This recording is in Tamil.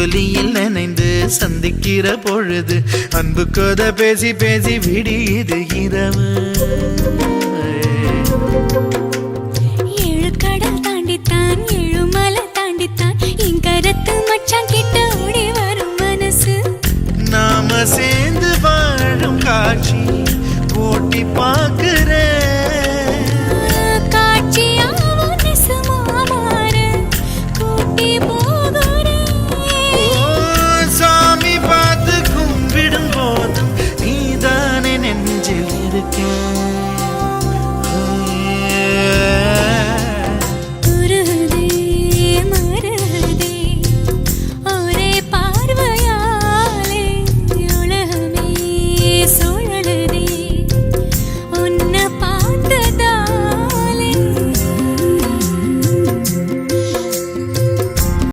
ஒலியில் நனைந்து சந்திக்கிற பொழுது அன்பு கதை பேசி பேசி விடியுது இரவு. ஏழு கடல் தாண்டித்தான் ஏழு மலை தாண்டித்தான் என் கருத்து மச்சான் கிட்ட ஓடி வரும் மனசு. நாம சேர்ந்து வாழும் காட்சி போட்டி பார்க்கிறேன்.